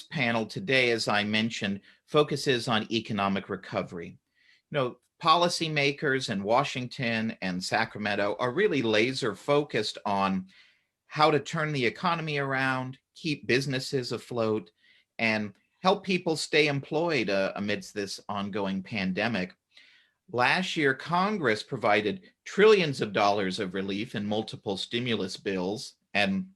first panel today, as I mentioned, focuses on economic recovery. Policymakers in Washington and Sacramento are really laser focused on how to turn the economy around, keep businesses afloat, and help people stay employed amidst this ongoing pandemic. Last year, Congress provided trillions of dollars of relief in multiple stimulus bills. And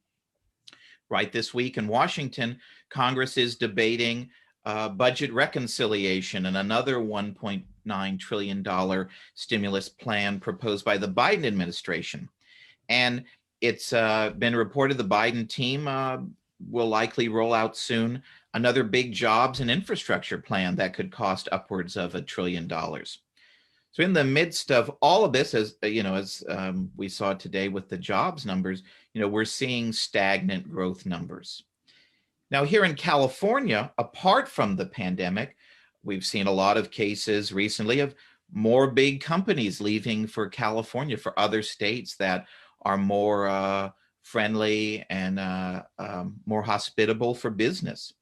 right this week in Washington, Congress is debating budget reconciliation and another $1.9 trillion stimulus plan proposed by the Biden administration. And it's been reported the Biden team will likely roll out soon another big jobs and infrastructure plan that could cost upwards of $1 trillion. So in the midst of all of this, as we saw today with the jobs numbers, we're seeing stagnant growth numbers. Now here in California, apart from the pandemic, we've seen a lot of cases recently of more big companies leaving for California, for other states that are more friendly and more hospitable for business.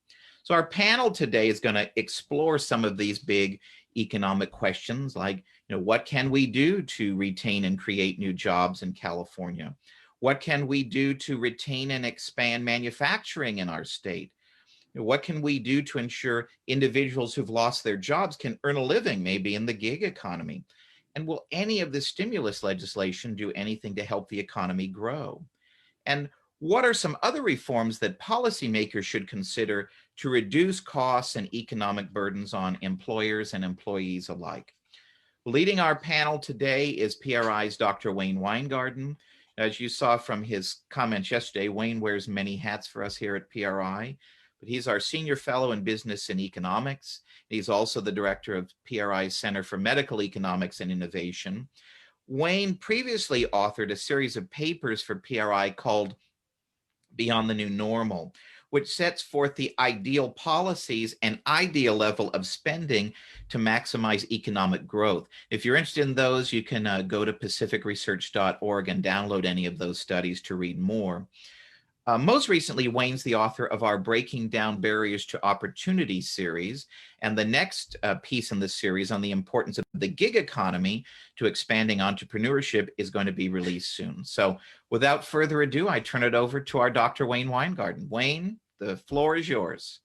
So our panel today is going to explore some of these big economic questions like, what can we do to retain and create new jobs in California? What can we do to retain and expand manufacturing in our state? What can we do to ensure individuals who've lost their jobs can earn a living, maybe in the gig economy? And will any of the stimulus legislation do anything to help the economy grow? And what are some other reforms that policymakers should consider to reduce costs and economic burdens on employers and employees alike? Leading our panel today is PRI's Dr. Wayne Winegarden. As you saw from his comments yesterday, Wayne wears many hats for us here at PRI, but he's our senior fellow in business and economics. He's also the director of PRI's Center for Medical Economics and Innovation. Wayne previously authored a series of papers for PRI called Beyond the New Normal, which sets forth the ideal policies and ideal level of spending to maximize economic growth. If you're interested in those, you can go to pacificresearch.org and download any of those studies to read more. Most recently, Wayne's the author of our Breaking Down Barriers to Opportunity series, and the next piece in this series on the importance of the gig economy to expanding entrepreneurship is going to be released soon. So without further ado, I turn it over to our Dr. Wayne Winegarden. Wayne, the floor is yours.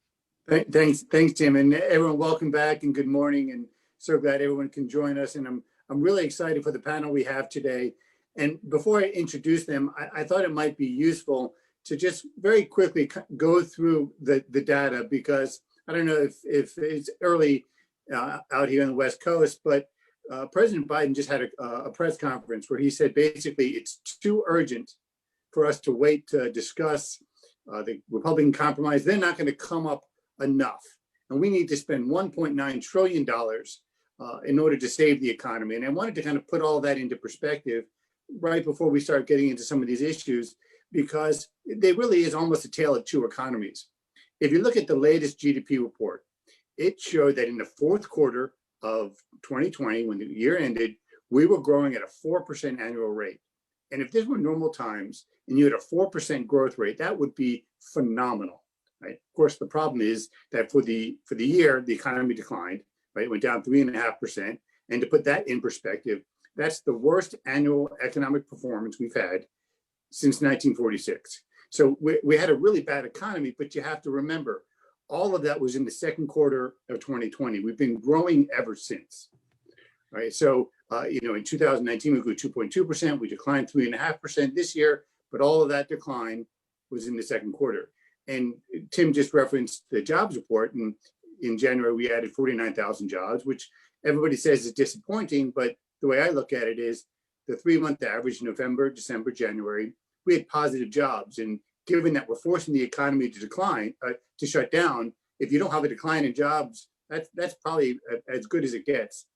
Thanks, Tim, and everyone, welcome back and good morning, and so glad everyone can join us. And I'm really excited for the panel we have today. And before I introduce them, I thought it might be useful to just very quickly go through the data, because I don't know if it's early out here on the West Coast, but President Biden just had a press conference where he said basically it's too urgent for us to wait to discuss the Republican compromise. They're not going to come up enough. And we need to spend $1.9 trillion in order to save the economy. And I wanted to kind of put all that into perspective right before we start getting into some of these issues, because there really is almost a tale of two economies. If you look at the latest GDP report, it showed that in the fourth quarter of 2020, when the year ended, we were growing at a 4% annual rate. And if this were normal times and you had a 4% growth rate, that would be phenomenal, right? Of course, the problem is that for the year, the economy declined, right? It went down 3.5%. And to put that in perspective, that's the worst annual economic performance we've had since 1946. So we had a really bad economy, but you have to remember, all of that was in the second quarter of 2020. We've been growing ever since, right? So, in 2019, we grew 2.2%, we declined 3.5% this year, but all of that decline was in the second quarter. And Tim just referenced the jobs report, and in January, we added 49,000 jobs, which everybody says is disappointing, but the way I look at it is the 3-month average, November, December, January, we had positive jobs. And given that we're forcing the economy to decline, to shut down, if you don't have a decline in jobs, that's probably as good as it gets.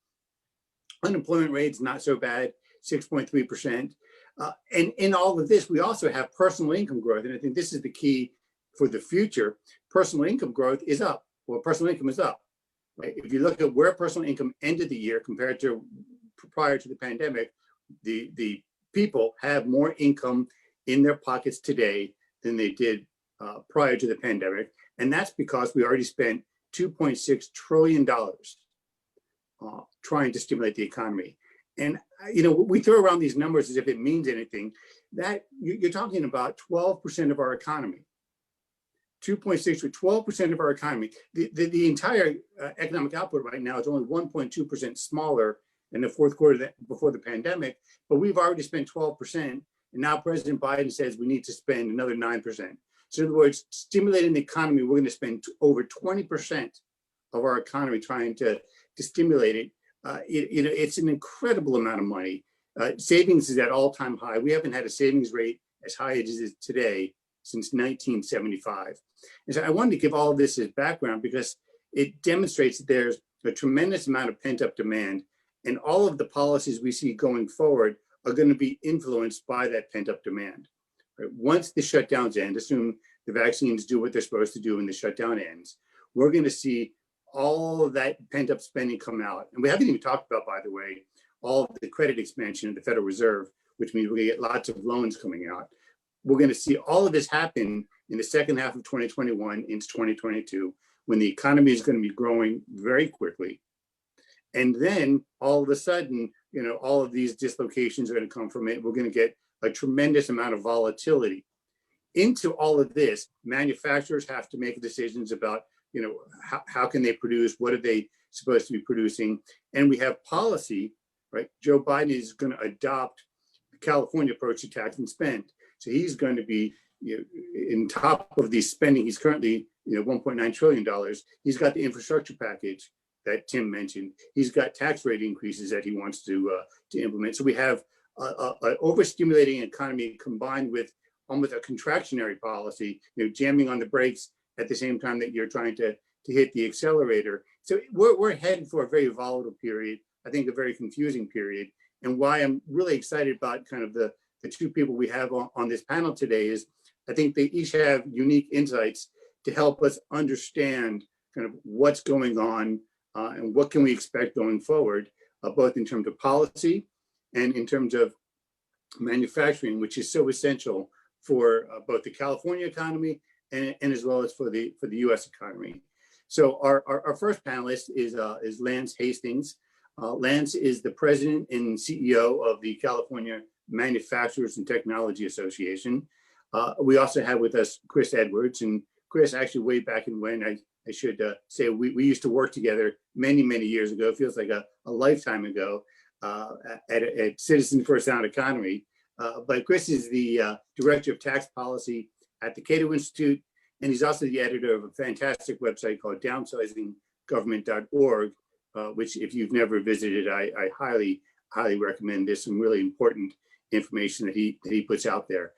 Unemployment rate's not so bad, 6.3%. And in all of this, we also have personal income growth. And I think this is the key for the future. Personal income growth is up. Well, personal income is up. Right? If you look at where personal income ended the year compared to prior to the pandemic, the people have more income in their pockets today than they did prior to the pandemic. And that's because we already spent $2.6 trillion trying to stimulate the economy. And, we throw around these numbers as if it means anything. That you're talking about 12% of our economy. 2.6 with 12% of our economy. The entire economic output right now is only 1.2% smaller than the fourth quarter before the pandemic, but we've already spent 12%. And now President Biden says we need to spend another 9%. So in other words, stimulating the economy, we're going to spend over 20% of our economy trying to stimulate it. It's an incredible amount of money. Savings is at all-time high. We haven't had a savings rate as high as it is today since 1975. And so I wanted to give all of this as background because it demonstrates that there's a tremendous amount of pent-up demand, and all of the policies we see going forward are going to be influenced by that pent-up demand. Right? Once the shutdowns end, assume the vaccines do what they're supposed to do and the shutdown ends, we're going to see all of that pent-up spending come out. And we haven't even talked about, by the way, all of the credit expansion of the Federal Reserve, which means we're going to get lots of loans coming out. We're going to see all of this happen in the second half of 2021 into 2022, when the economy is going to be growing very quickly. And then all of a sudden, all of these dislocations are going to come from it. We're going to get a tremendous amount of volatility. Into all of this, manufacturers have to make decisions about, how can they produce? What are they supposed to be producing? And we have policy, right? Joe Biden is going to adopt the California approach to tax and spend. So he's going to be, in top of the spending. He's currently, $1.9 trillion. He's got the infrastructure package that Tim mentioned. He's got tax rate increases that he wants to implement. So we have an overstimulating economy combined with almost a contractionary policy, jamming on the brakes at the same time that you're trying to hit the accelerator. So we're headed for a very volatile period, I think a very confusing period. And why I'm really excited about kind of the two people we have on this panel today is I think they each have unique insights to help us understand kind of what's going on and what can we expect going forward, both in terms of policy and in terms of manufacturing, which is so essential for both the California economy and as well as for the U.S. economy. So our first panelist is Lance Hastings. Lance is the president and CEO of the California Manufacturers and Technology Association. We also have with us Chris Edwards, and Chris, actually way back in when, I should say we used to work together many, many years ago. It feels like a lifetime ago at Citizens for a Sound Economy. But Chris is the Director of Tax Policy at the Cato Institute, and he's also the editor of a fantastic website called downsizinggovernment.org, which if you've never visited, I highly, highly recommend. There's some really important information that he puts out there.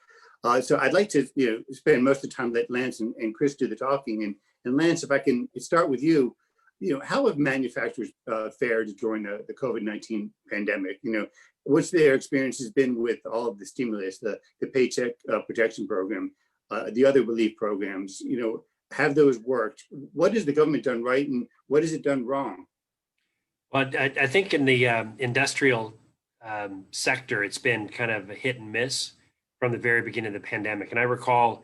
So I'd like to spend most of the time let Lance and Chris do the talking. And Lance, if I can start with you, how have manufacturers fared during the COVID-19 pandemic? What's their experiences been with all of the stimulus, the Paycheck Protection Program, the other relief programs? Have those worked? What has the government done right, and what has it done wrong? Well, I think in the industrial sector, it's been kind of a hit and miss from the very beginning of the pandemic. And I recall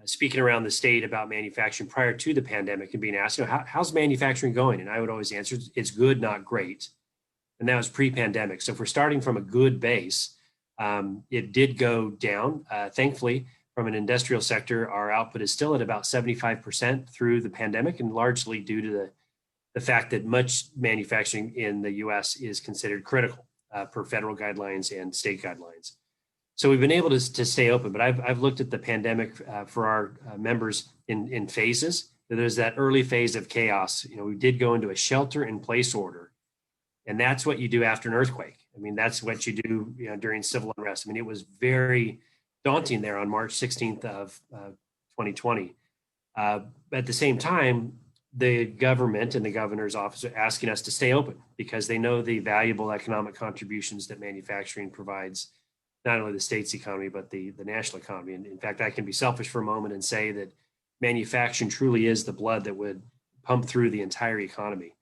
speaking around the state about manufacturing prior to the pandemic and being asked, how's manufacturing going? And I would always answer, it's good, not great. And that was pre-pandemic. So if we're starting from a good base, it did go down. Thankfully, from an industrial sector, our output is still at about 75% through the pandemic, and largely due to the fact that much manufacturing in the US is considered critical per federal guidelines and state guidelines. So we've been able to stay open, but I've looked at the pandemic for our members in phases. There's that early phase of chaos. We did go into a shelter-in-place order, and that's what you do after an earthquake. I mean, that's what you do during civil unrest. I mean, it was very daunting there on March 16th of 2020. At the same time, the government and the governor's office are asking us to stay open because they know the valuable economic contributions that manufacturing provides, not only the state's economy, but the national economy. And in fact, I can be selfish for a moment and say that manufacturing truly is the blood that would pump through the entire economy.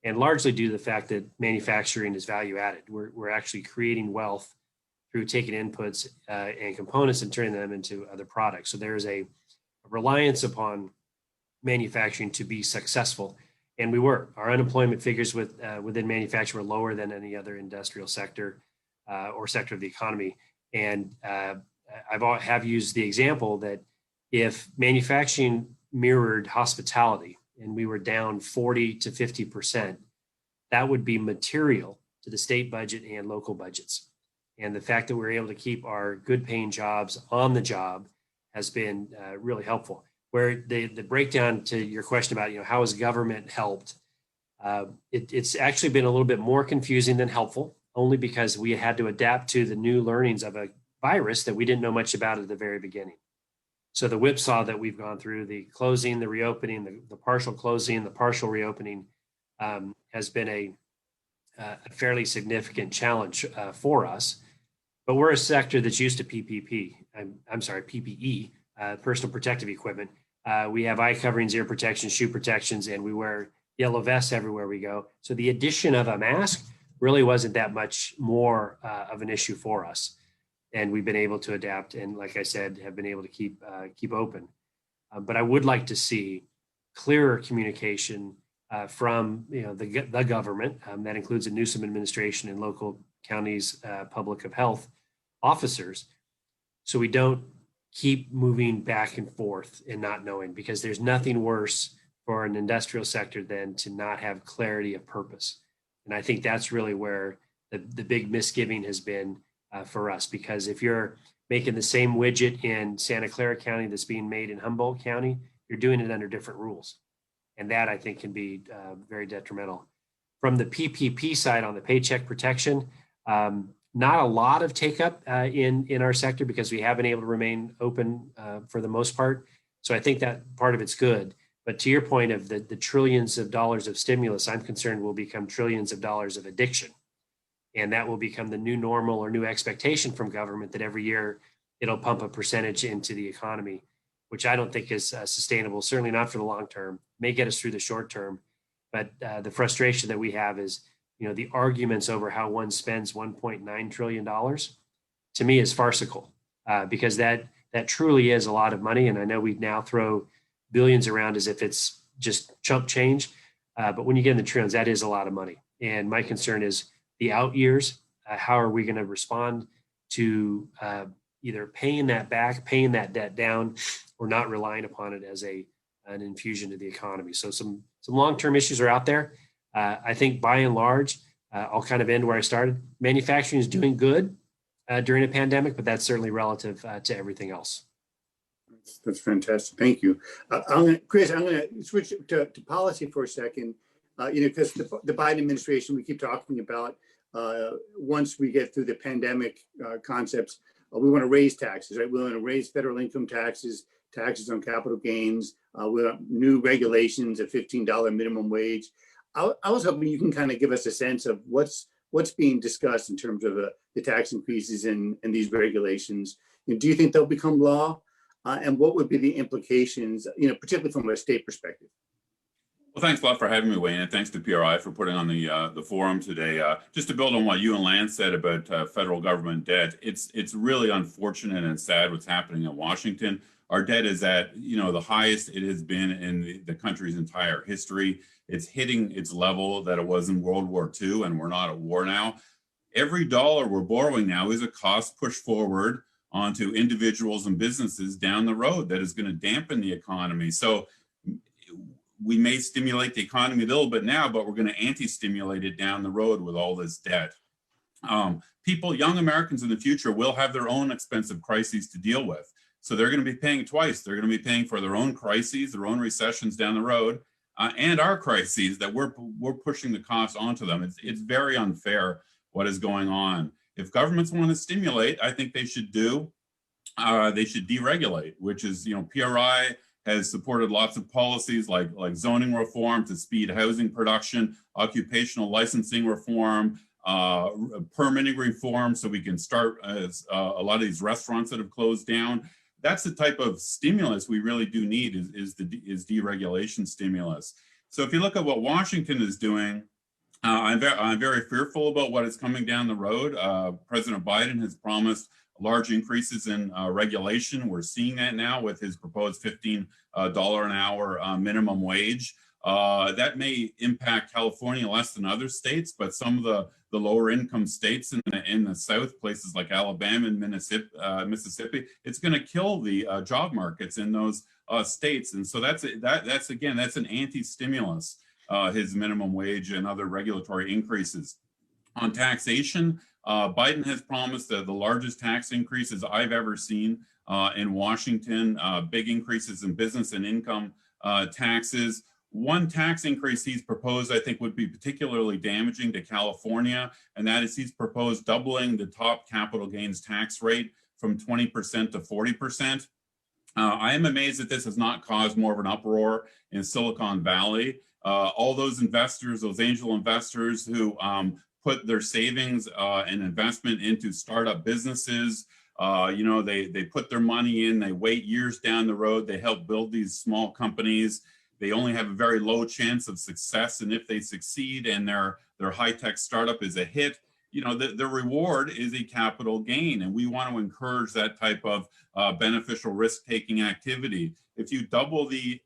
And largely due to the fact that manufacturing is value added. We're actually creating wealth through taking inputs and components and turning them into other products. So there's a reliance upon manufacturing to be successful. And we were. Our unemployment figures within manufacturing were lower than any other industrial sector or sector of the economy. And have used the example that if manufacturing mirrored hospitality and we were down 40 to 50%, that would be material to the state budget and local budgets. And the fact that we're able to keep our good paying jobs on the job has been really helpful. Where the breakdown to your question about, how has government helped? It's actually been a little bit more confusing than helpful, only because we had to adapt to the new learnings of a virus that we didn't know much about at the very beginning. So the whipsaw that we've gone through, the closing, the reopening, the partial closing, the partial reopening, has been a fairly significant challenge for us. But we're a sector that's used to PPE, personal protective equipment. We have eye coverings, ear protections, shoe protections, and we wear yellow vests everywhere we go. So the addition of a mask really wasn't that much more of an issue for us. And we've been able to adapt, and like I said, have been able to keep open. But I would like to see clearer communication from the government. That includes the Newsom administration and local counties, public of health officers, so we don't keep moving back and forth and not knowing, because there's nothing worse for an industrial sector than to not have clarity of purpose. And I think that's really where the big misgiving has been for us, because if you're making the same widget in Santa Clara County that's being made in Humboldt County, you're doing it under different rules. And that, I think, can be very detrimental. From the PPP side on the paycheck protection, not a lot of take up in our sector, because we have been able to remain open for the most part. So I think that part of it's good. But to your point of the trillions of dollars of stimulus, I'm concerned will become trillions of dollars of addiction. And that will become the new normal or new expectation from government, that every year it'll pump a percentage into the economy, which I don't think is sustainable, certainly not for the long term. May get us through the short term. But the frustration that we have is, the arguments over how one spends $1.9 trillion, to me, is farcical, because that truly is a lot of money. And I know we now throw billions around as if it's just chump change. But when you get in the trillions, that is a lot of money. And my concern is the out years. How are we going to respond to either paying that back, paying that debt down, or not relying upon it as an infusion to the economy? So some long-term issues are out there. I think by and large, I'll kind of end where I started. Manufacturing is doing good during a pandemic, but that's certainly relative to everything else. That's fantastic. Thank you. Chris, I'm going to switch to policy for a second, because the Biden administration, we keep talking about once we get through the pandemic concepts, we want to raise taxes, right? We want to raise federal income taxes, taxes on capital gains. We want new regulations, a $15 minimum wage. I was hoping you can kind of give us a sense of what's being discussed in terms of the tax increases and these regulations. Do you think they'll become law? And what would be the implications, particularly from a state perspective? Well, thanks a lot for having me, Wayne, and thanks to PRI for putting on the forum today. Just to build on what you and Lance said about federal government debt, it's really unfortunate and sad what's happening in Washington. Our debt is at the highest it has been in the country's entire history. It's hitting its level that it was in World War II, and we're not at war now. Every dollar we're borrowing now is a cost push forward onto individuals and businesses down the road that is going to dampen the economy. So we may stimulate the economy a little bit now, but we're going to anti-stimulate it down the road with all this debt. Young Americans in the future will have their own expensive crises to deal with. So they're going to be paying twice. They're going to be paying for their own crises, their own recessions down the road, and our crises that we're pushing the cost onto them. It's very unfair what is going on. If governments want to stimulate, I think they should deregulate, which is, PRI has supported lots of policies like zoning reform to speed housing production, occupational licensing reform, permitting reform, so we can start a lot of these restaurants that have closed down. That's the type of stimulus we really do need is deregulation stimulus. So if you look at what Washington is doing, I'm very fearful about what is coming down the road. President Biden has promised large increases in regulation. We're seeing that now with his proposed $15 an hour minimum wage. That may impact California less than other states, but some of the lower income states in the South, places like Alabama and Mississippi, it's going to kill the job markets in those states. And so that's an anti-stimulus, his minimum wage and other regulatory increases. On taxation, Biden has promised the largest tax increases I've ever seen in Washington, big increases in business and income taxes. One tax increase he's proposed, I think, would be particularly damaging to California, and that is he's proposed doubling the top capital gains tax rate from 20% to 40%. I am amazed that this has not caused more of an uproar in Silicon Valley. All those investors, those angel investors who put their savings and investment into startup businesses, they put their money in, they wait years down the road, they help build these small companies. They only have a very low chance of success, and if they succeed and their high-tech startup is a hit, the reward is a capital gain, and we want to encourage that type of beneficial risk-taking activity. If you double the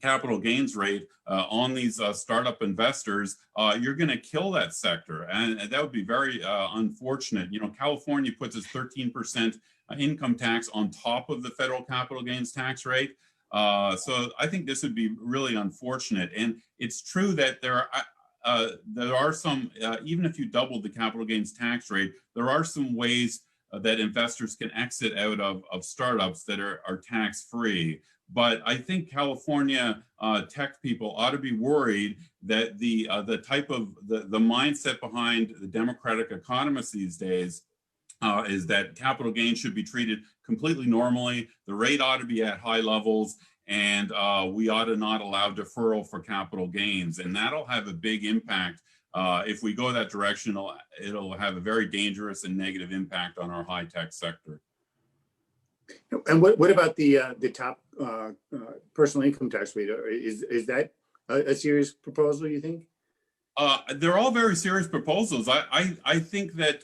capital gains rate on these startup investors, you're going to kill that sector, and that would be very unfortunate. California puts its 13% income tax on top of the federal capital gains tax rate. So I think this would be really unfortunate. And it's true that there are some, even if you doubled the capital gains tax rate, there are some ways that investors can exit out of startups that are tax-free. But I think California tech people ought to be worried that the type of the mindset behind the Democratic economists these days is that capital gains should be treated completely normally. The rate ought to be at high levels, and we ought to not allow deferral for capital gains. And that'll have a big impact. If we go that direction, it'll have a very dangerous and negative impact on our high-tech sector. And what about the top personal income tax rate? Is that a serious proposal, you think? They're all very serious proposals. I think that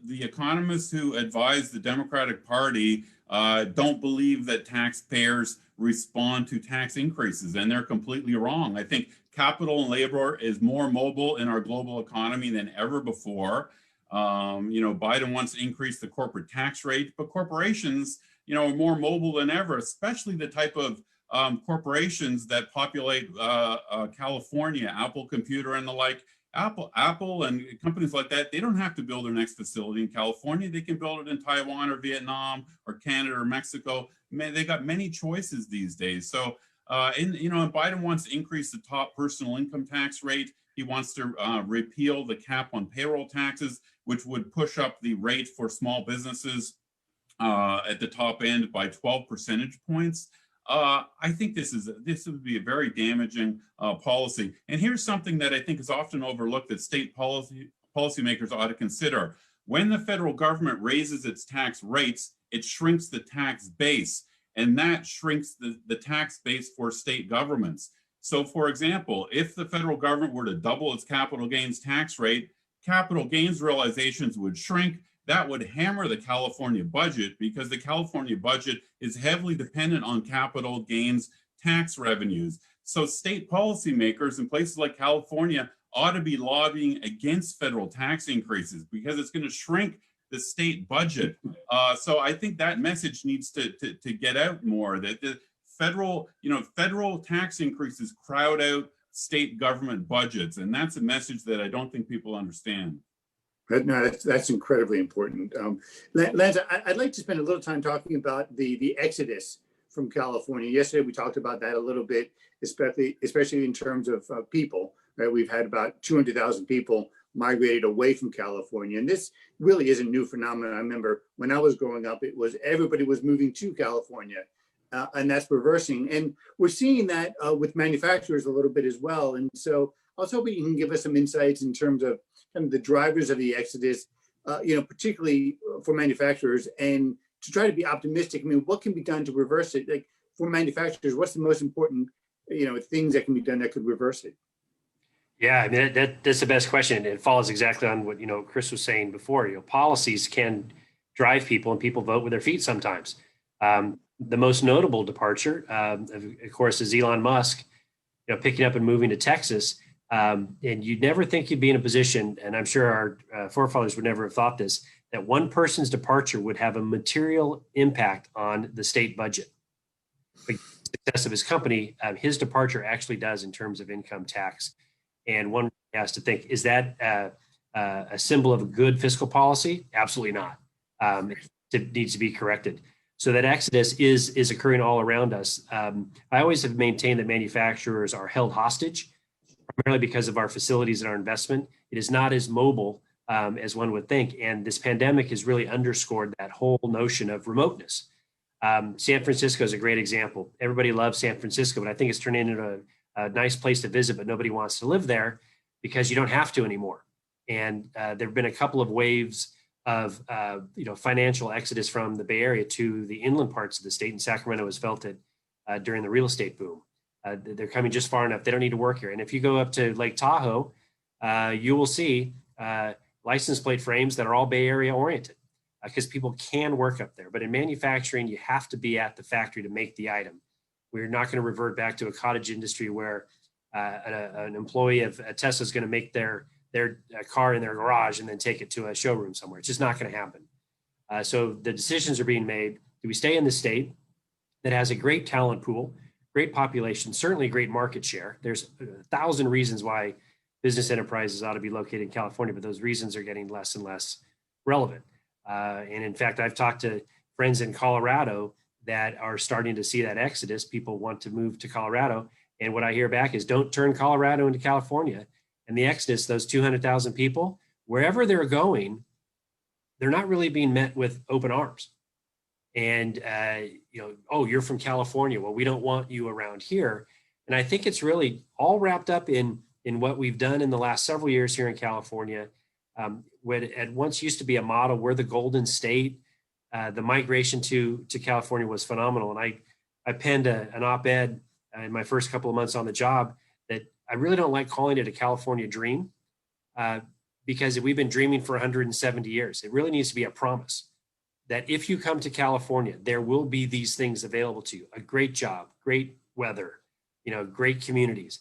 the economists who advise the Democratic Party don't believe that taxpayers respond to tax increases, and they're completely wrong. I think capital and labor is more mobile in our global economy than ever before. Biden wants to increase the corporate tax rate, but corporations, are more mobile than ever, especially the type of corporations that populate California, Apple Computer and the like. Apple and companies like that, they don't have to build their next facility in California. They can build it in Taiwan or Vietnam or Canada or Mexico. They got many choices these days. So, Biden wants to increase the top personal income tax rate. He wants to repeal the cap on payroll taxes, which would push up the rate for small businesses at the top end by 12 percentage points. I think this would be a very damaging policy. And here's something that I think is often overlooked that state policymakers ought to consider. When the federal government raises its tax rates, it shrinks the tax base, and that shrinks the tax base for state governments. So, for example, if the federal government were to double its capital gains tax rate, capital gains realizations would shrink. That would hammer the California budget because the California budget is heavily dependent on capital gains tax revenues. So state policymakers in places like California ought to be lobbying against federal tax increases because it's going to shrink the state budget. So I think that message needs to get out more, that the federal tax increases crowd out state government budgets. And that's a message that I don't think people understand. No, that's incredibly important. Lance, I'd like to spend a little time talking about the exodus from California. Yesterday, we talked about that a little bit, especially in terms of people. Right? We've had about 200,000 people migrated away from California. And this really is a new phenomenon. I remember when I was growing up, everybody was moving to California. And that's reversing. And we're seeing that with manufacturers a little bit as well. And so I was hoping you can give us some insights in terms of kind of the drivers of the exodus, particularly for manufacturers, and to try to be optimistic. I mean, what can be done to reverse it? Like for manufacturers, what's the most important, things that can be done that could reverse it? Yeah, I mean, that's the best question. It follows exactly on what, Chris was saying before. Policies can drive people, and people vote with their feet sometimes. The most notable departure, of course, is Elon Musk, picking up and moving to Texas. And you'd never think you'd be in a position, and I'm sure our forefathers would never have thought this, that one person's departure would have a material impact on the state budget. The success of his company, his departure actually does in terms of income tax. And one has to think, is that a symbol of a good fiscal policy? Absolutely not. It needs to be corrected. So that exodus is occurring all around us. I always have maintained that manufacturers are held hostage, primarily because of our facilities and our investment. It is not as mobile as one would think. And this pandemic has really underscored that whole notion of remoteness. San Francisco is a great example. Everybody loves San Francisco, but I think it's turned into a nice place to visit, but nobody wants to live there because you don't have to anymore. And there have been a couple of waves of financial exodus from the Bay Area to the inland parts of the state, and Sacramento has felt it during the real estate boom. They're coming just far enough; they don't need to work here. And if you go up to Lake Tahoe, you will see license plate frames that are all Bay Area oriented, because people can work up there. But in manufacturing, you have to be at the factory to make the item. We're not going to revert back to a cottage industry where an employee of Tesla is going to make their car in their garage and then take it to a showroom somewhere. It's just not going to happen. So the decisions are being made. Do we stay in the state that has a great talent pool, great population, certainly great market share? There's 1,000 reasons why business enterprises ought to be located in California, but those reasons are getting less and less relevant. And in fact, I've talked to friends in Colorado that are starting to see that exodus. People want to move to Colorado. And what I hear back is, don't turn Colorado into California. And the exodus, those 200,000 people, wherever they're going, they're not really being met with open arms. And, oh, you're from California. Well, we don't want you around here. And I think it's really all wrapped up in what we've done in the last several years here in California. What at once used to be a model, we're the Golden State. The migration to California was phenomenal. And I penned an op-ed in my first couple of months on the job that I really don't like calling it a California dream, because we've been dreaming for 170 years. It really needs to be a promise that if you come to California, there will be these things available to you: a great job, great weather, great communities.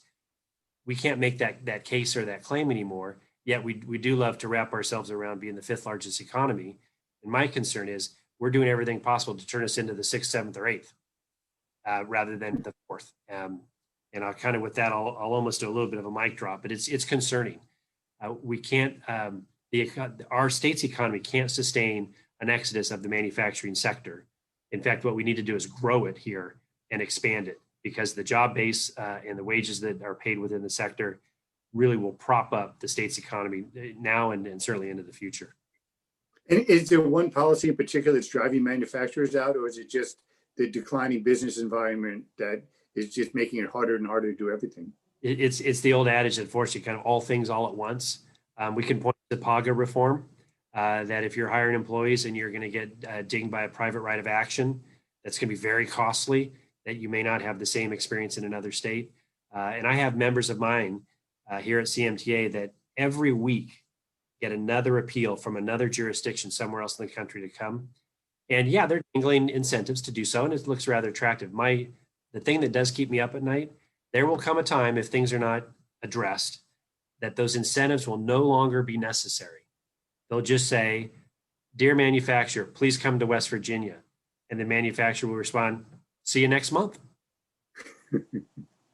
We can't make that case or that claim anymore. Yet we do love to wrap ourselves around being the 5th largest economy. And my concern is we're doing everything possible to turn us into the 6th, 7th, or 8th, rather than the 4th. And I'll kind of, with that, I'll almost do a little bit of a mic drop, but it's concerning. We can't, our state's economy can't sustain an exodus of the manufacturing sector. In fact, what we need to do is grow it here and expand it, because the job base and the wages that are paid within the sector really will prop up the state's economy now and certainly into the future. And is there one policy in particular that's driving manufacturers out, or is it just the declining business environment that is just making it harder and harder to do everything? It's the old adage, unfortunately, kind of all things all at once. We can point to PAGA reform, that if you're hiring employees and you're going to get dinged by a private right of action, that's going to be very costly, that you may not have the same experience in another state. And I have members of mine here at CMTA that every week get another appeal from another jurisdiction somewhere else in the country to come. And yeah, they're dangling incentives to do so, and it looks rather attractive. The thing that does keep me up at night, there will come a time, if things are not addressed, that those incentives will no longer be necessary. They'll just say, dear manufacturer, please come to West Virginia. And the manufacturer will respond, see you next month.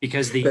Because the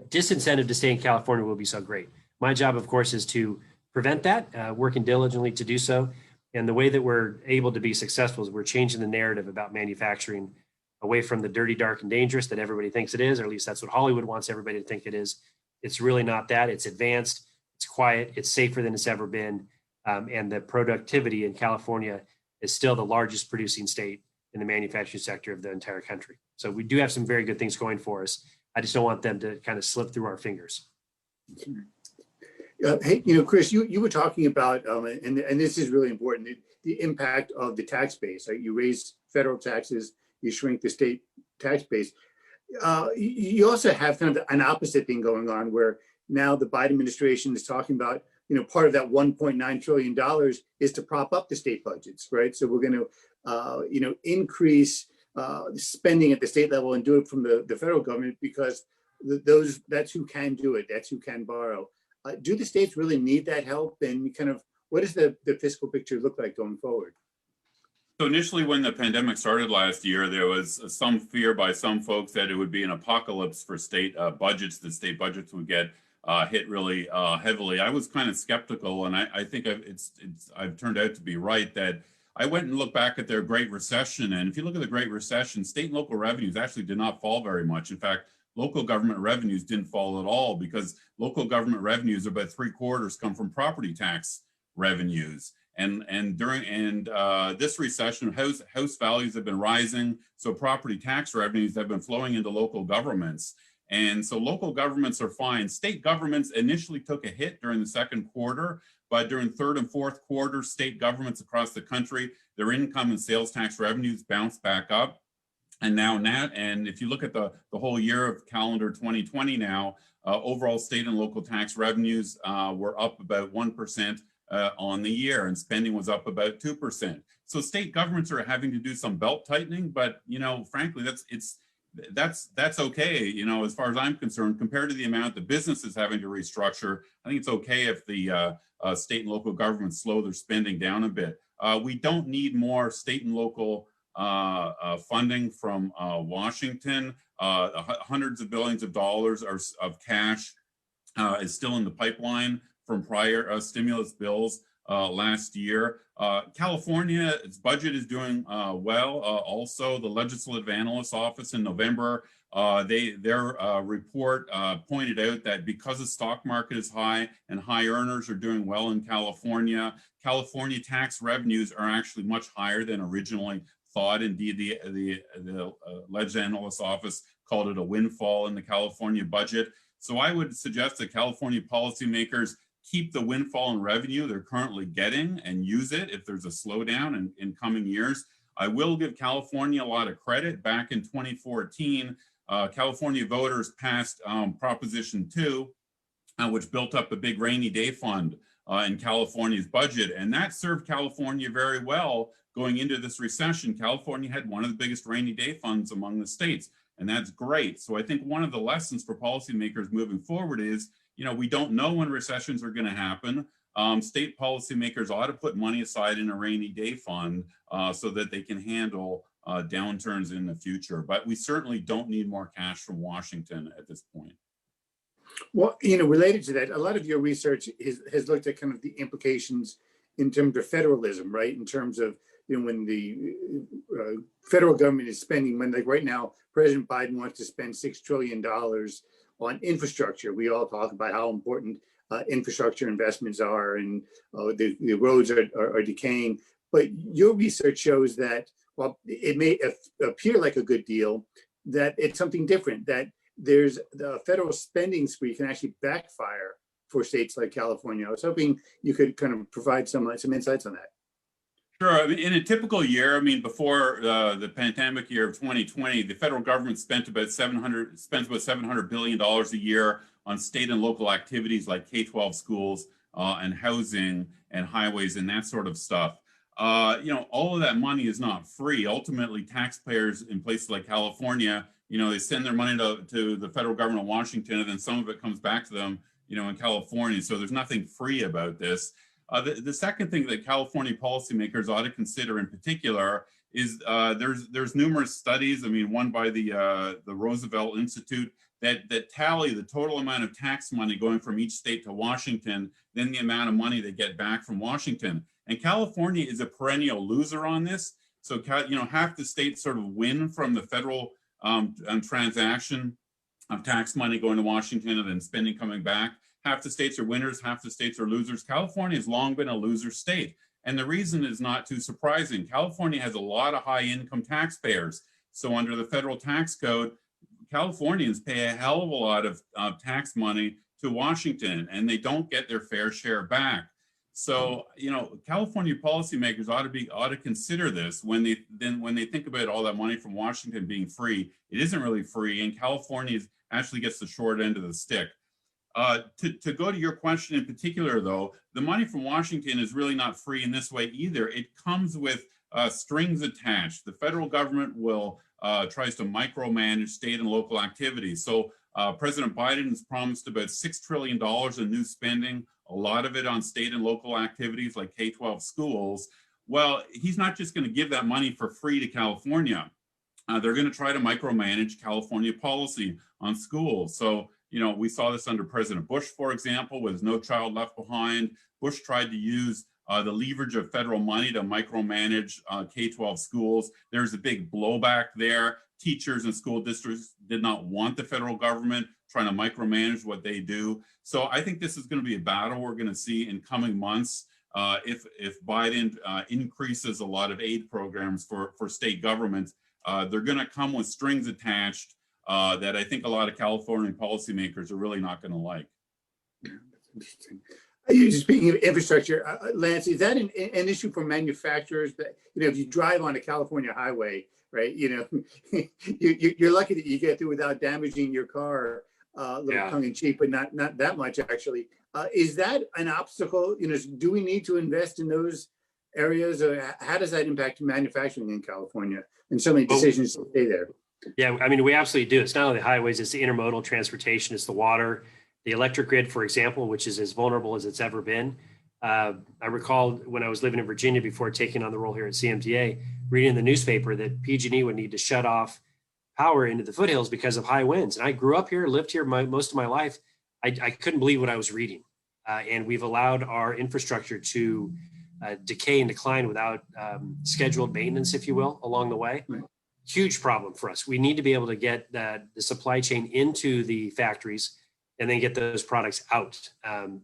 disincentive to stay in California will be so great. My job, of course, is to prevent that, working diligently to do so. And the way that we're able to be successful is we're changing the narrative about manufacturing away from the dirty, dark, and dangerous that everybody thinks it is, or at least that's what Hollywood wants everybody to think it is. It's really not that. It's advanced, it's quiet, it's safer than it's ever been. And the productivity in California is still the largest producing state in the manufacturing sector of the entire country. So we do have some very good things going for us. I just don't want them to kind of slip through our fingers. Hey, Chris, you were talking about, and this is really important, the impact of the tax base. Right? You raise federal taxes, you shrink the state tax base. You also have kind of an opposite thing going on, where now the Biden administration is talking about part of that $1.9 trillion is to prop up the state budgets, right? So we're going to, increase spending at the state level and do it from the federal government because that's who can do it. That's who can borrow. Do the states really need that help? And kind of what does the fiscal picture look like going forward? So initially, when the pandemic started last year, there was some fear by some folks that it would be an apocalypse for state budgets. The state budgets would get hit really heavily. I was kind of skeptical, and I think I've turned out to be right. That I went and looked back at their Great Recession, and if you look at the Great Recession, state and local revenues actually did not fall very much. In fact, local government revenues didn't fall at all because local government revenues, about 3/4 come from property tax revenues. And during this recession, house values have been rising, so property tax revenues have been flowing into local governments. And so local governments are fine. State governments initially took a hit during the second quarter, but during third and fourth quarter, state governments across the country, their income and sales tax revenues bounced back up. And now, and if you look at the whole year of calendar 2020 now, overall state and local tax revenues were up about 1%. On the year, and spending was up about 2%. So state governments are having to do some belt tightening, but frankly, that's okay. As far as I'm concerned, compared to the amount the business is having to restructure, I think it's okay if the state and local governments slow their spending down a bit. We don't need more state and local funding from Washington. Hundreds of billions of dollars of cash is still in the pipeline from prior stimulus bills last year. California's budget is doing well. Also, the Legislative Analyst's Office in November, their report pointed out that because the stock market is high and high earners are doing well in California, California tax revenues are actually much higher than originally thought. Indeed, the Legislative Analyst's Office called it a windfall in the California budget. So I would suggest that California policymakers keep the windfall in revenue they're currently getting and use it if there's a slowdown in coming years. I will give California a lot of credit. Back in 2014, California voters passed Proposition 2, which built up a big rainy day fund in California's budget. And that served California very well going into this recession. California had one of the biggest rainy day funds among the states, and that's great. So I think one of the lessons for policymakers moving forward is, we don't know when recessions are going to happen. State policymakers ought to put money aside in a rainy day fund so that they can handle downturns in the future. But we certainly don't need more cash from Washington at this point. Well, related to that, a lot of your research has looked at kind of the implications in terms of federalism, right? In terms of, when the federal government is spending money, like right now, President Biden wants to spend $6 trillion on infrastructure. We all talk about how important infrastructure investments are, and the roads are decaying. But your research shows that while it may appear like a good deal, that it's something different, that there's the federal spending spree can actually backfire for states like California. I was hoping you could kind of provide some insights on that. Sure. In a typical year, before the pandemic year of 2020, the federal government spends about $700 billion a year on state and local activities like K-12 schools and housing and highways and that sort of stuff. All of that money is not free. Ultimately, taxpayers in places like California, they send their money to the federal government of Washington, and then some of it comes back to them, in California. So there's nothing free about this. The second thing that California policymakers ought to consider in particular is there's numerous studies, one by the Roosevelt Institute, that tally the total amount of tax money going from each state to Washington, then the amount of money they get back from Washington. And California is a perennial loser on this. So, half the states sort of win from the federal transaction of tax money going to Washington and then spending coming back. Half the states are winners, half the states are losers. California has long been a loser state. And the reason is not too surprising. California has a lot of high income taxpayers. So under the federal tax code, Californians pay a hell of a lot of tax money to Washington, and they don't get their fair share back. So, California policymakers ought to consider this when they think about all that money from Washington being free. It isn't really free, and California actually gets the short end of the stick. To go to your question in particular, though, the money from Washington is really not free in this way either. It comes with strings attached. The federal government will tries to micromanage state and local activities. So President Biden has promised about $6 trillion in new spending, a lot of it on state and local activities like K-12 schools. Well, he's not just going to give that money for free to California. They're going to try to micromanage California policy on schools. So, you know, we saw this under President Bush, for example, with No Child Left Behind. Bush tried to use the leverage of federal money to micromanage K-12 schools. There's a big blowback there. Teachers and school districts did not want the federal government trying to micromanage what they do. So I think this is going to be a battle we're going to see in coming months. If Biden increases a lot of aid programs for state governments, they're going to come with strings attached that I think a lot of California policymakers are really not going to like. Yeah, that's interesting. You're speaking of infrastructure, Lance, is that an issue for manufacturers? That, you know, if you drive on a California highway, right, you know, you're lucky that you get through without damaging your car, a little tongue in cheek, but not that much actually. Is that an obstacle? You know, do we need to invest in those areas, or how does that impact manufacturing in California and so many decisions to stay there? Yeah, I mean, we absolutely do. It's not only the highways, it's the intermodal transportation, it's the water, the electric grid, for example, which is as vulnerable as it's ever been. I recall when I was living in Virginia before taking on the role here at CMTA, reading in the newspaper that PG&E would need to shut off power into the foothills because of high winds. And I grew up here, lived here most of my life. I couldn't believe what I was reading. And we've allowed our infrastructure to decay and decline without scheduled maintenance, if you will, along the way. Right. Huge problem for us. We need to be able to get the supply chain into the factories and then get those products out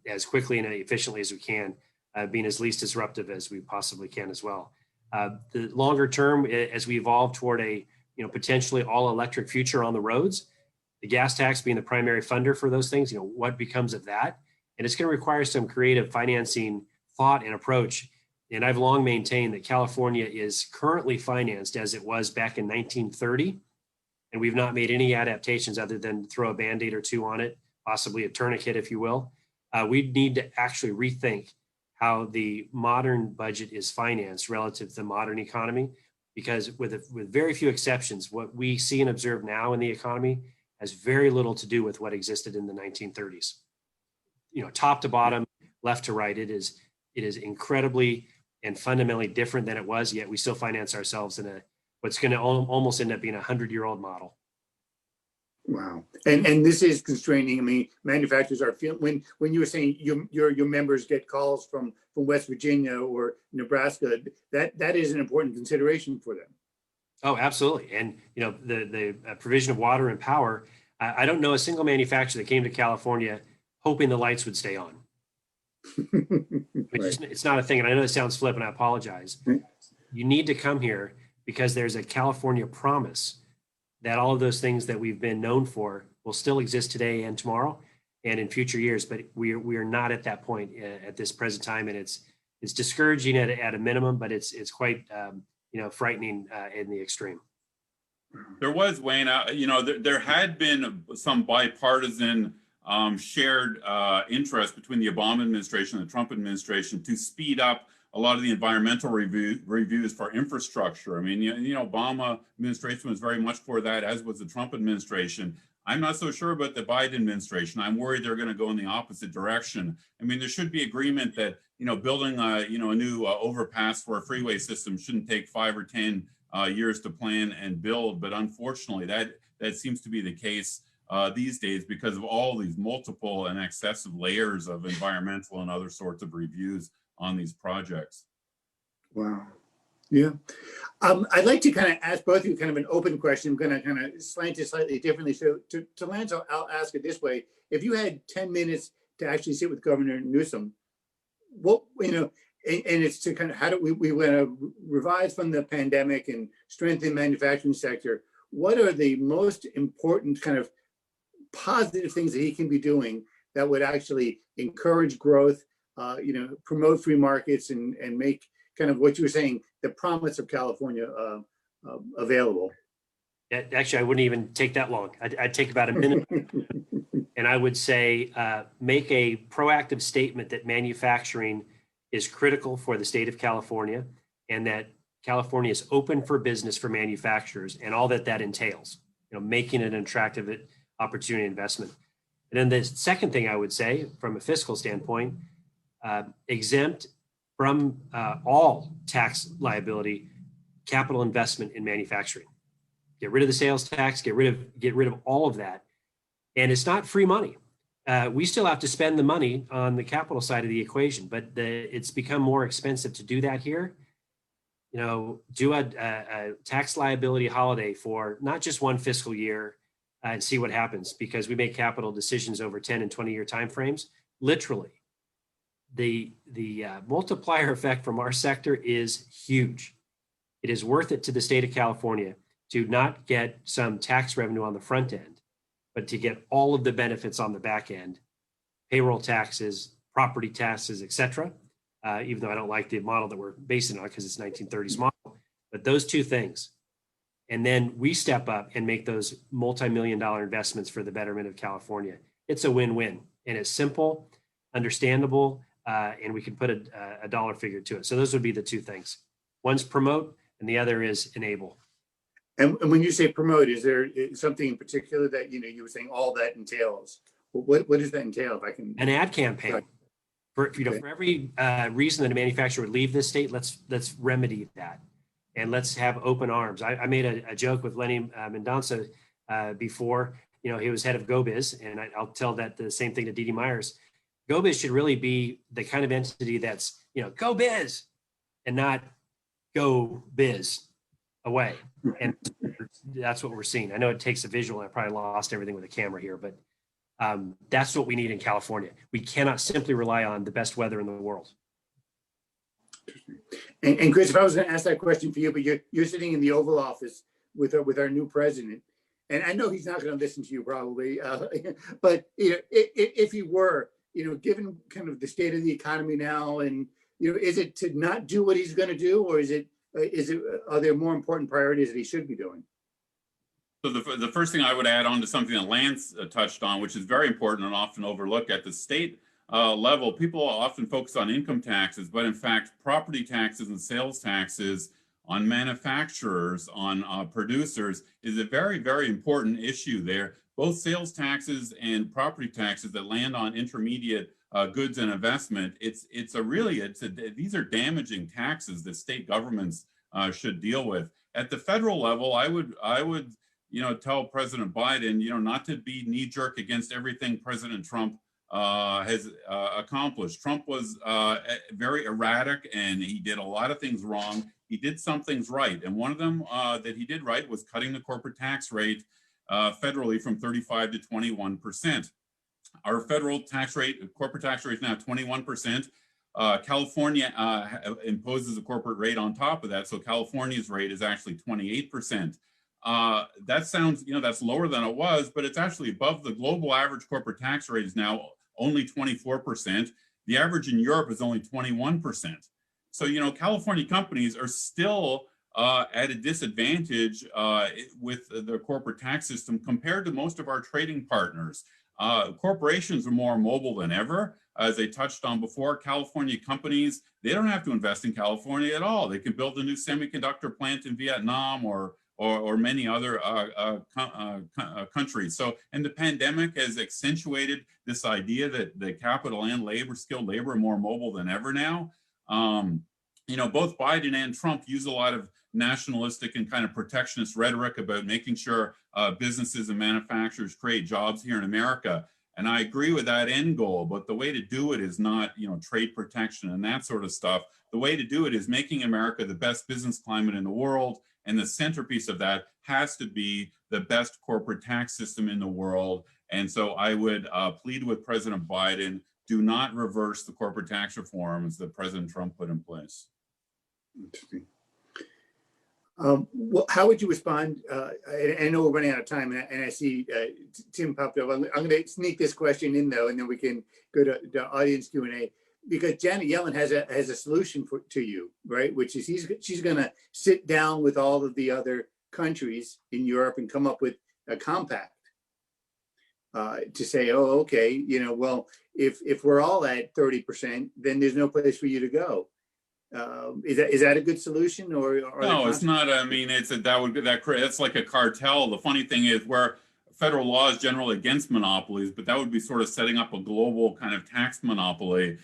as quickly and efficiently as we can, being as least disruptive as we possibly can as well. The longer term, as we evolve toward a potentially all electric future on the roads, the gas tax being the primary funder for those things, what becomes of that? And it's going to require some creative financing thought and approach. And I've long maintained that California is currently financed as it was back in 1930. And we've not made any adaptations other than throw a Band-Aid or two on it, possibly a tourniquet, if you will. We need to actually rethink how the modern budget is financed relative to the modern economy, because with very few exceptions, what we see and observe now in the economy has very little to do with what existed in the 1930s. Top to bottom, left to right, it is incredibly and fundamentally different than it was, yet we still finance ourselves in what's going to almost end up being a 100-year-old model. Wow. And this is constraining. I mean, manufacturers are feeling, when you were saying your members get calls from West Virginia or Nebraska, that is an important consideration for them. Oh, absolutely. And, the provision of water and power, I don't know a single manufacturer that came to California hoping the lights would stay on. Right. It's not a thing. And I know it sounds flippant, I apologize. You need to come here because there's a California promise that all of those things that we've been known for will still exist today and tomorrow and in future years, but we are not at that point at this present time, and it's discouraging at a minimum, but it's quite frightening in the extreme. There was, Wayne, there had been some bipartisan shared interest between the Obama administration and the Trump administration to speed up a lot of the environmental reviews for infrastructure. I mean, Obama administration was very much for that, as was the Trump administration. I'm not so sure about the Biden administration. I'm worried they're going to go in the opposite direction. I mean, there should be agreement that, building a new overpass for a freeway system shouldn't take 5 or 10 years to plan and build. But unfortunately, that seems to be the case these days because of all these multiple and excessive layers of environmental and other sorts of reviews on these projects. Wow. Yeah. I'd like to kind of ask both of you kind of an open question. I'm going to kind of slant it slightly differently. So to Lance, I'll ask it this way. If you had 10 minutes to actually sit with Governor Newsom, what, and it's to kind of, how do we want to revise from the pandemic and strengthen the manufacturing sector? What are the most important kind of positive things that he can be doing that would actually encourage growth, promote free markets and make kind of what you were saying, the promise of California available? Actually, I wouldn't even take that long. I'd take about a minute. And I would say, make a proactive statement that manufacturing is critical for the state of California and that California is open for business for manufacturers and all that that entails, making it an attractive opportunity investment. And then the second thing I would say from a fiscal standpoint, exempt from all tax liability capital investment in manufacturing. Get rid of the sales tax, get rid of all of that. And it's not free money. We still have to spend the money on the capital side of the equation, but it's become more expensive to do that here. Do a tax liability holiday for not just one fiscal year and see what happens, because we make capital decisions over 10 and 20-year timeframes. Literally, the multiplier effect from our sector is huge. It is worth it to the state of California to not get some tax revenue on the front end, but to get all of the benefits on the back end, payroll taxes, property taxes, et cetera. Even though I don't like the model that we're basing on because it's 1930s model, but those two things. And then we step up and make those multi-million-dollar investments for the betterment of California. It's a win-win, and it's simple, understandable, and we can put a dollar figure to it. So those would be the two things. One's promote, and the other is enable. And when you say promote, is there something in particular that you were saying all that entails? What does that entail? If I can, an ad campaign. Right. For every reason that a manufacturer would leave this state, let's remedy that, and let's have open arms. I made a joke with Lenny Mendonça before. He was head of GoBiz, and I'll tell that the same thing to Dee Dee Myers. GoBiz should really be the kind of entity that's Go Biz, and not Go Biz away. And that's what we're seeing. I know it takes a visual. I probably lost everything with a camera here, but that's what we need in California. We cannot simply rely on the best weather in the world. And Chris, if I was going to ask that question for you, but you're sitting in the Oval Office with our new president, and I know he's not going to listen to you probably, but if he were, given kind of the state of the economy now, and is it to not do what he's going to do, or are there more important priorities that he should be doing? So the first thing I would add on to something that Lance touched on, which is very important and often overlooked at the state level, people often focus on income taxes, but in fact, property taxes and sales taxes on manufacturers, on producers, is a very, very important issue there. Both sales taxes and property taxes that land on intermediate goods and investment, these are damaging taxes that state governments should deal with. At the federal level, I would tell President Biden, not to be knee-jerk against everything President Trump has accomplished. Trump was very erratic, and he did a lot of things wrong. He did some things right, and one of them that he did right was cutting the corporate tax rate federally from 35 to 21%. Our federal tax rate, corporate tax rate is now 21%. California imposes a corporate rate on top of that, so California's rate is actually 28%. That sounds, that's lower than it was, but it's actually above the global average corporate tax rate is now only 24%. The average in Europe is only 21%. So, California companies are still at a disadvantage with the corporate tax system compared to most of our trading partners. Corporations are more mobile than ever. As I touched on before, California companies, they don't have to invest in California at all. They can build a new semiconductor plant in Vietnam or many other countries. So, and the pandemic has accentuated this idea that the capital and skilled labor are more mobile than ever now. Both Biden and Trump use a lot of nationalistic and kind of protectionist rhetoric about making sure businesses and manufacturers create jobs here in America. And I agree with that end goal, but the way to do it is not, trade protection and that sort of stuff. The way to do it is making America the best business climate in the world. And the centerpiece of that has to be the best corporate tax system in the world. And so I would plead with President Biden, do not reverse the corporate tax reforms that President Trump put in place. Interesting. Well, how would you respond? I know we're running out of time, and I see Tim popped up. I'm going to sneak this question in, though, and then we can go to the audience Q&A. Because Janet Yellen has a solution to you, right? Which is she's going to sit down with all of the other countries in Europe and come up with a compact to say, oh, okay, well, if we're all at 30%, then there's no place for you to go. Is that a good solution, or no? It's not. I mean, that's like a cartel. The funny thing is, where federal law is generally against monopolies, but that would be sort of setting up a global kind of tax monopoly.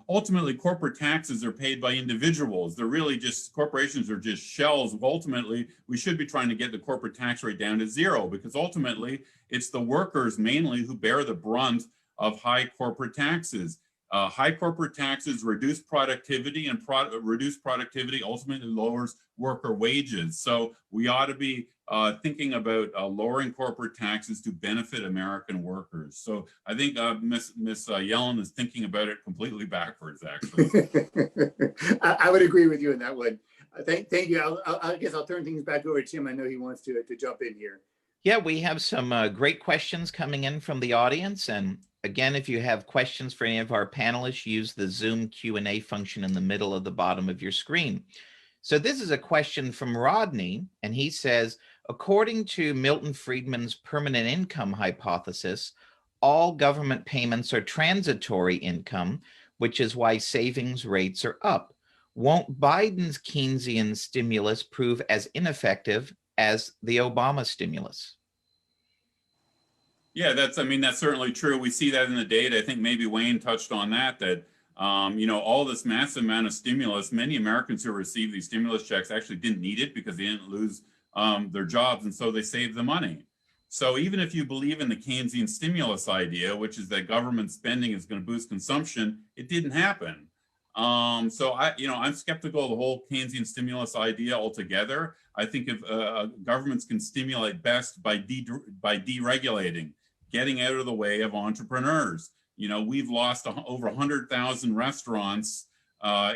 Ultimately, corporate taxes are paid by individuals. They're really just, corporations are just shells. Ultimately, we should be trying to get the corporate tax rate down to zero, because ultimately it's the workers mainly who bear the brunt of high corporate taxes. High corporate taxes reduce productivity, and reduced productivity ultimately lowers worker wages. So we ought to be thinking about lowering corporate taxes to benefit American workers. So I think Ms. Yellen is thinking about it completely backwards, actually. I would agree with you on that one. Thank you. I guess I'll turn things back over to Tim. I know he wants to jump in here. Yeah, we have some great questions coming in from the audience. And again, if you have questions for any of our panelists, use the Zoom Q&A function in the middle of the bottom of your screen. So this is a question from Rodney, and he says, according to Milton Friedman's permanent income hypothesis, all government payments are transitory income, which is why savings rates are up. Won't Biden's Keynesian stimulus prove as ineffective as the Obama stimulus? Yeah, that's certainly true. We see that in the data. I think maybe Wayne touched on that all this massive amount of stimulus, many Americans who received these stimulus checks actually didn't need it because they didn't lose their jobs, and so they saved the money. So even if you believe in the Keynesian stimulus idea, which is that government spending is going to boost consumption, it didn't happen. So I'm skeptical of the whole Keynesian stimulus idea altogether. I think if governments can stimulate best by deregulating, getting out of the way of entrepreneurs. We've lost over 100,000 restaurants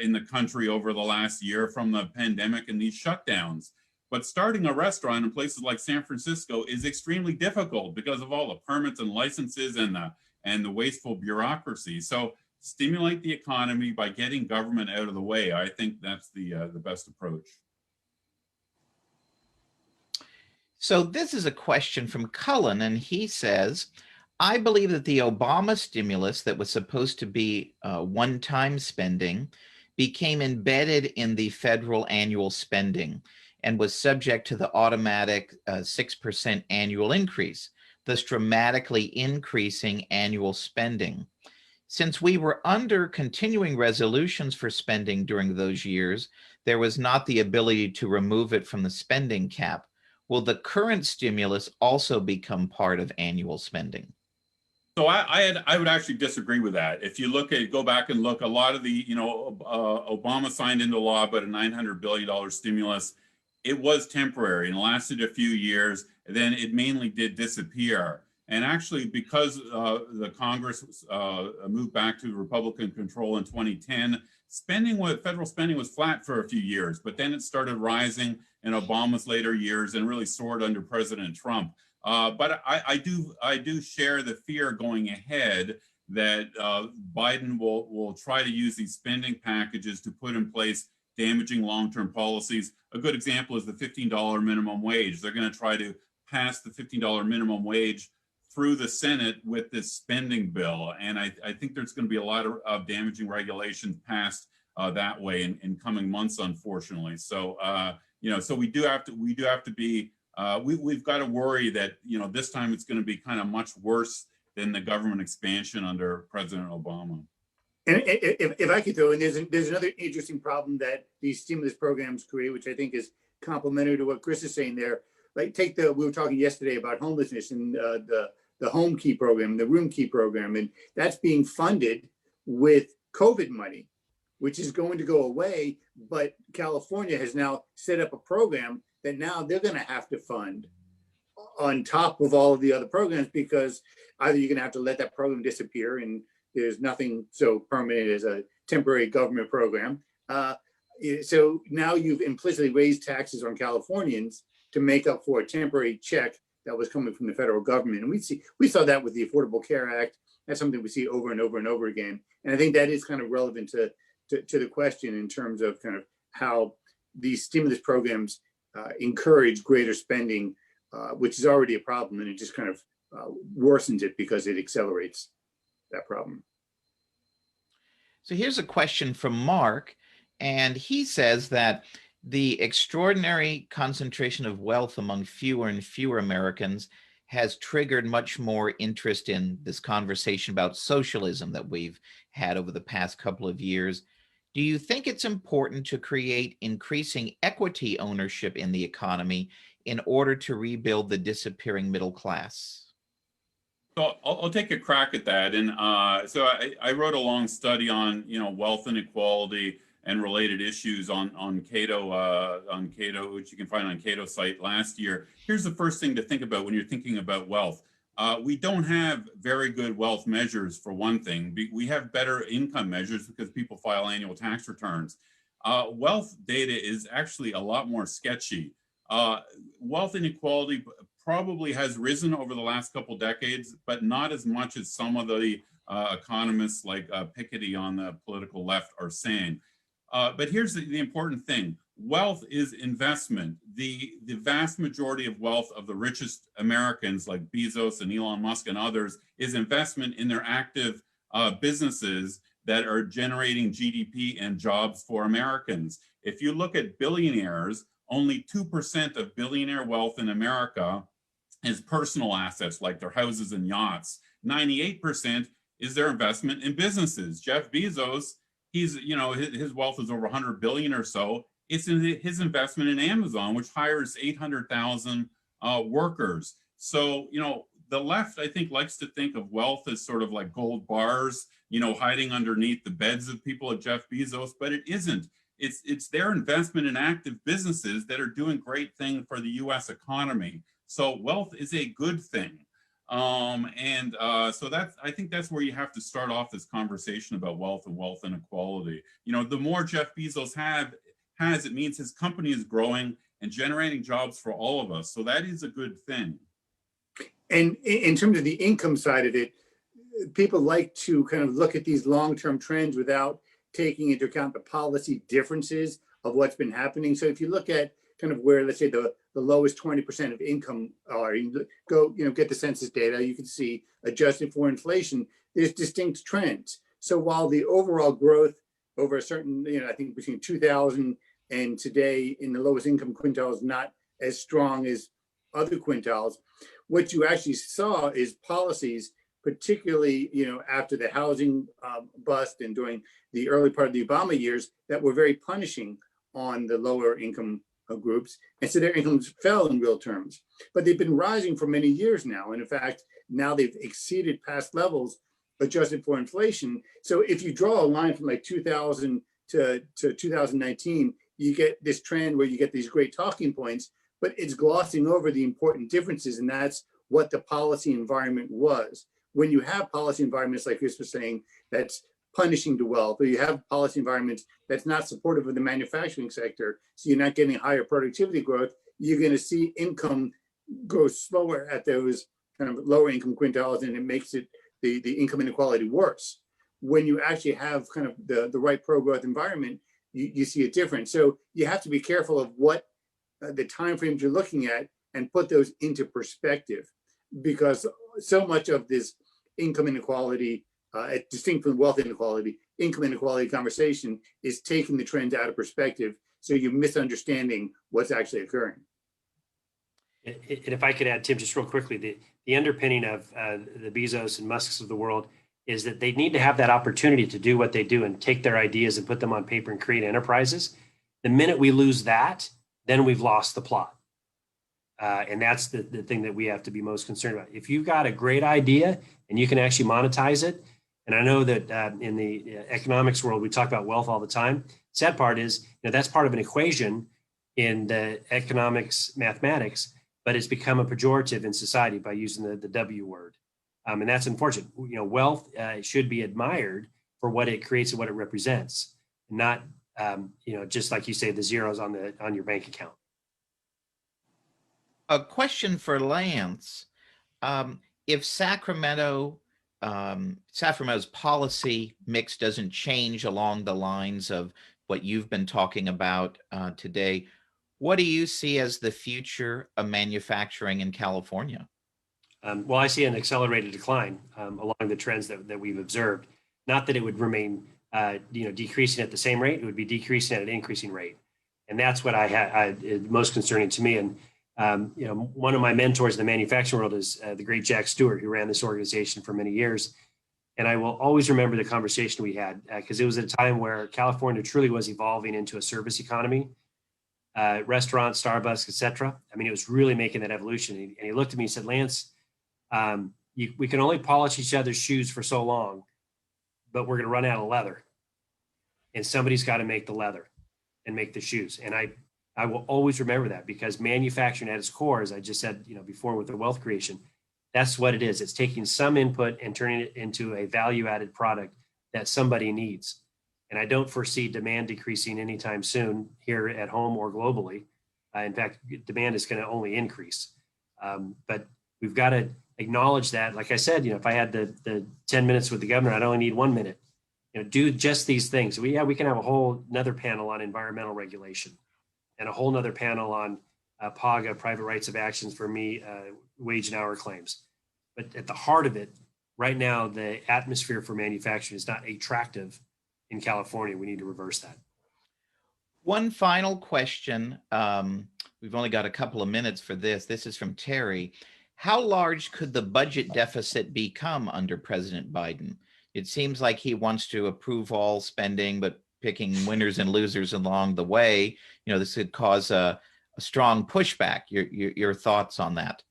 in the country over the last year from the pandemic and these shutdowns. But starting a restaurant in places like San Francisco is extremely difficult because of all the permits and licenses and the wasteful bureaucracy. So stimulate the economy by getting government out of the way. I think that's the best approach. So this is a question from Cullen, and he says, I believe that the Obama stimulus that was supposed to be one-time spending became embedded in the federal annual spending and was subject to the automatic 6% annual increase, thus dramatically increasing annual spending. Since we were under continuing resolutions for spending during those years, there was not the ability to remove it from the spending cap. Will the current stimulus also become part of annual spending? So I would actually disagree with that. If you go back and look, a lot of the, Obama signed into law about a $900 billion stimulus. It was temporary and lasted a few years. Then it mainly did disappear. And actually, because the Congress moved back to Republican control in 2010, federal spending was flat for a few years, but then it started rising in Obama's later years and really soared under President Trump. But I do share the fear going ahead that Biden will try to use these spending packages to put in place damaging long-term policies. A good example is the $15 minimum wage. They're going to try to pass the $15 minimum wage through the Senate with this spending bill. And I think there's going to be a lot of damaging regulations passed that way in coming months, unfortunately. So, so we do have to be, we've got to worry that, this time it's going to be kind of much worse than the government expansion under President Obama. And if I could throw in, there's another interesting problem that these stimulus programs create, which I think is complementary to what Chris is saying there. Like we were talking yesterday about homelessness and the home key program, the room key program, and that's being funded with COVID money, which is going to go away. But California has now set up a program that now they're going to have to fund on top of all of the other programs, because either you're going to have to let that program disappear and there's nothing so permanent as a temporary government program. So now you've implicitly raised taxes on Californians to make up for a temporary check that was coming from the federal government. And we saw that with the Affordable Care Act. That's something we see over and over and over again. And I think that is kind of relevant to the question in terms of kind of how these stimulus programs encourage greater spending, which is already a problem, and it just kind of worsens it because it accelerates that problem. So here's a question from Mark, and he says that the extraordinary concentration of wealth among fewer and fewer Americans has triggered much more interest in this conversation about socialism that we've had over the past couple of years. Do you think it's important to create increasing equity ownership in the economy in order to rebuild the disappearing middle class? So I'll take a crack at that. And so I wrote a long study on wealth inequality and related issues on Cato, which you can find on Cato's site last year. Here's the first thing to think about when you're thinking about wealth. We don't have very good wealth measures, for one thing. We have better income measures because people file annual tax returns. Wealth data is actually a lot more sketchy. Wealth inequality probably has risen over the last couple decades, but not as much as some of the economists like Piketty on the political left are saying. But here's the important thing. Wealth is investment. The vast majority of wealth of the richest Americans like Bezos and Elon Musk and others is investment in their active businesses that are generating GDP and jobs for Americans. If you look at billionaires, only 2% of billionaire wealth in America is personal assets like their houses and yachts. 98% is their investment in businesses. Jeff Bezos, his wealth is over 100 billion or so. It's in his investment in Amazon, which hires 800,000 workers. So, the left, I think, likes to think of wealth as sort of like gold bars, hiding underneath the beds of people at Jeff Bezos, but it isn't. It's their investment in active businesses that are doing great things for the U.S. economy. So wealth is a good thing. So I think that's where you have to start off this conversation about wealth and wealth inequality. The more Jeff Bezos has, it means his company is growing and generating jobs for all of us. So that is a good thing. And in terms of the income side of it, people like to kind of look at these long-term trends without taking into account the policy differences of what's been happening. So if you look at kind of where, let's say, the lowest 20% of income are, you go, get the census data, you can see, adjusted for inflation, there's distinct trends. So while the overall growth over a certain, I think between 2000 and today in the lowest income quintile is not as strong as other quintiles, what you actually saw is policies, particularly, after the housing bust and during the early part of the Obama years, that were very punishing on the lower income groups. And so their incomes fell in real terms. But they've been rising for many years now. And in fact, now they've exceeded past levels adjusted for inflation. So if you draw a line from like 2000 to 2019, you get this trend where you get these great talking points, but it's glossing over the important differences. And that's what the policy environment was. When you have policy environments like Chris was saying, that's punishing the wealth, or you have policy environments that's not supportive of the manufacturing sector, so you're not getting higher productivity growth, you're going to see income grow slower at those kind of lower income quintiles, and it makes it the income inequality worse. When you actually have kind of the right pro-growth environment, you see a difference. So you have to be careful of what the timeframes you're looking at and put those into perspective, because so much of this income inequality, distinct from wealth inequality, income inequality conversation is taking the trends out of perspective. So you're misunderstanding what's actually occurring. And if I could add, Tim, just real quickly, the underpinning of the Bezos and Musks of the world is that they need to have that opportunity to do what they do and take their ideas and put them on paper and create enterprises. The minute we lose that, then we've lost the plot. And that's the thing that we have to be most concerned about. If you've got a great idea and you can actually monetize it, and I know that in the economics world, we talk about wealth all the time. Sad part is, that's part of an equation in the economics mathematics, but it's become a pejorative in society by using the W word. And that's unfortunate. Wealth should be admired for what it creates and what it represents, not, just like you say, the zeros on your bank account. A question for Lance. If Sacramento's policy mix doesn't change along the lines of what you've been talking about today, What do you see as the future of manufacturing in California? Well, I see an accelerated decline along the trends that we've observed. Not that it would remain, decreasing at the same rate; it would be decreasing at an increasing rate, and that's what most concerning to me. And one of my mentors in the manufacturing world is the great Jack Stewart, who ran this organization for many years. And I will always remember the conversation we had because it was at a time where California truly was evolving into a service economy, restaurants, Starbucks, et cetera. I mean, it was really making that evolution. And he looked at me and said, Lance, we can only polish each other's shoes for so long, but we're going to run out of leather. And somebody's got to make the leather and make the shoes. And I will always remember that because manufacturing at its core, as I just said, before with the wealth creation, that's what it is. It's taking some input and turning it into a value-added product that somebody needs. And I don't foresee demand decreasing anytime soon here at home or globally. In fact, demand is going to only increase. But we've got to acknowledge that. Like I said, if I had the 10 minutes with the governor, I'd only need 1 minute. Do just these things. We can have a whole another panel on environmental regulation and a whole nother panel on PAGA, private rights of actions for me, wage and hour claims. But at the heart of it, right now, the atmosphere for manufacturing is not attractive in California. We need to reverse that. One final question. We've only got a couple of minutes for this. This is from Terry. How large could the budget deficit become under President Biden? It seems like he wants to approve all spending, but picking winners and losers along the way. This could cause a strong pushback. Your thoughts on that?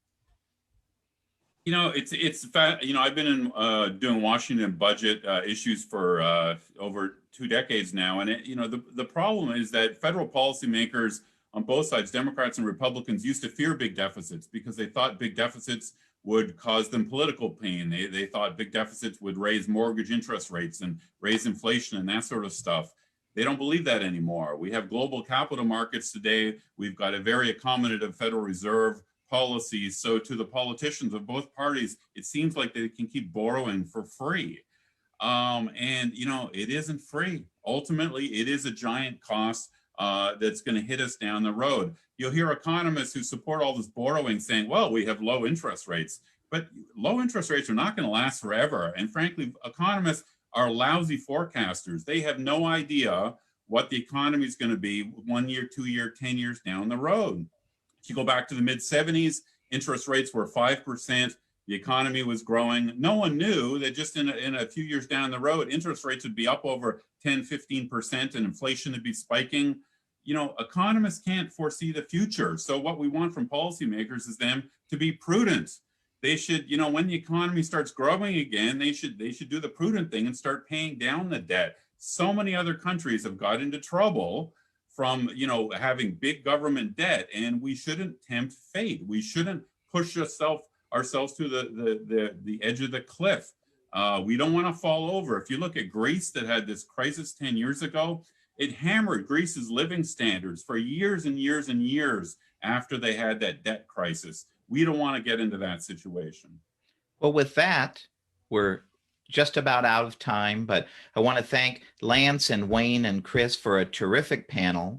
I've been doing Washington budget issues for over 2 decades now, and the problem is that federal policymakers on both sides, Democrats and Republicans, used to fear big deficits because they thought big deficits would cause them political pain. They thought big deficits would raise mortgage interest rates and raise inflation and that sort of stuff. They don't believe that anymore. We have global capital markets today. We've got a very accommodative Federal Reserve policies. So to the politicians of both parties, it seems like they can keep borrowing for free. It isn't free. Ultimately, it is a giant cost that's going to hit us down the road. You'll hear economists who support all this borrowing saying, well, we have low interest rates, but low interest rates are not going to last forever. And frankly, economists are lousy forecasters. They have no idea what the economy is going to be 1 year, 2 year, 10 years down the road. If you go back to the mid 70s, interest rates were 5%. The economy was growing. No one knew that just in a few years down the road, interest rates would be up over 10, 15% and inflation would be spiking. Economists can't foresee the future. So what we want from policymakers is them to be prudent. They should, when the economy starts growing again, they should do the prudent thing and start paying down the debt. So many other countries have got into trouble from, having big government debt, and we shouldn't tempt fate. We shouldn't push ourselves to the edge of the cliff. We don't want to fall over. If you look at Greece that had this crisis 10 years ago, it hammered Greece's living standards for years and years and years after they had that debt crisis. We don't want to get into that situation. Well, with that, we're just about out of time, but I want to thank Lance and Wayne and Chris for a terrific panel.